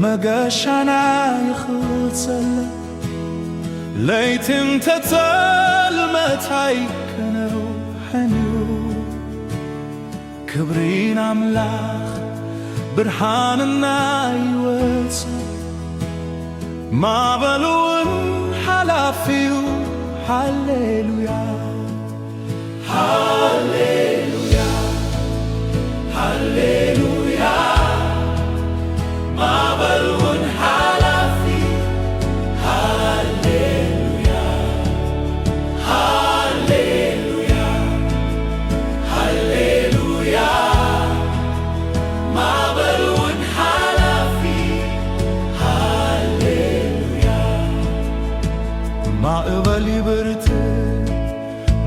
መገሻና ይኽልጸለ ለይትም ተጸልመታይ ከነው ሕንዩ ክብሪን አምላኽ ብርሃንና ይወፅ ማዕበሉን ሓላፊው ሃሌሉያ ሃሌሉያ ሃሌሉያ ማዕበሉን ሓላፊ ሃሌሉያ ሃሌሉያ ሃሌሉያ ማዕበሉን ሓላፊ ሃሌሉያ ማዕበል ይበርት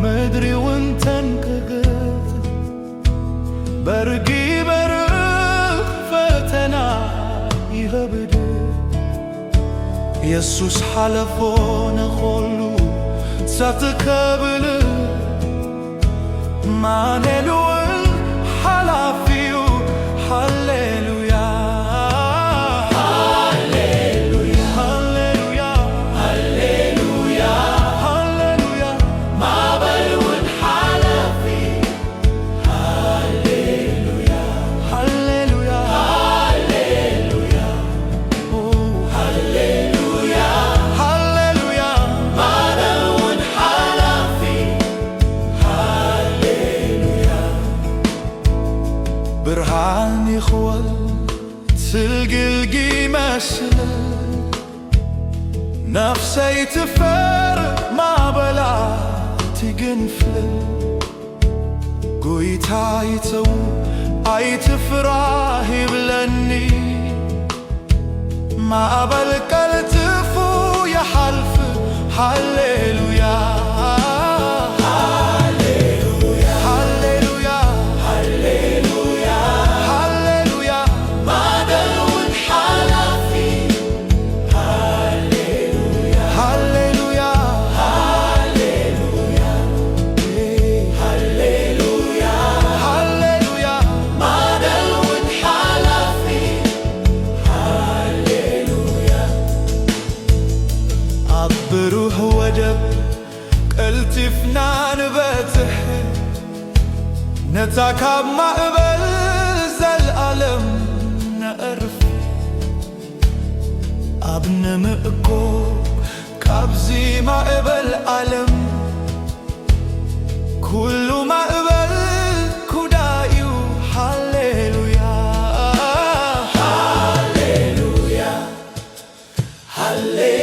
ምድሪ እውን ተንቀገት በርጊ በርኽ ፈተና ይኸብድ ኢየሱስ ሓለፎ ነኾሉ ሳትከብል ማዕበሉን ሓላፊው ሃሌሉያ ሃሌሉያ ሃሌሉያ ሃሌሉያ ሃሌሉያ ማዕበሉን ሓላፊ ሃሌሉያ ሃሌሉያ ሃሌሉያ ሃሌሉያ ሃሌሉያ ማዕበሉን ሓላፊ ሃሌሉያ ብርሃን ይኽወል ትግልጊ መስል ነፍሰይ ትፈር ማዕበላ ትግንፍል ጐይታ ይተው ኣይትፍራ ይብለኒ ማዕበል ቀልጥፉ ይሓልፍ ሃሌሉያ ሃሌሉያ ሃሌሉያ ሃሌሉያ ሃሌሉያ ማዕበሉን ሓላፊ ሃሌሉያ ሃሌሉያ ሃሌሉያ ሃሌሉያ ሃሌሉያ ማዕበሉን ሓላፊ ሃሌሉያ ኣብ ብሩህ ወደብ ቀልጢፍና ንበጽሕ ነታ ካብ ማዕበል ዘለዓለም ነዕርፍ ኣብ ንምእኮ ካብዚ ማዕበል ዓለም ኩሉ ማዕበል ኩዳዩ ሃሌሉያ ሃሌሉያ ሃሌሉያ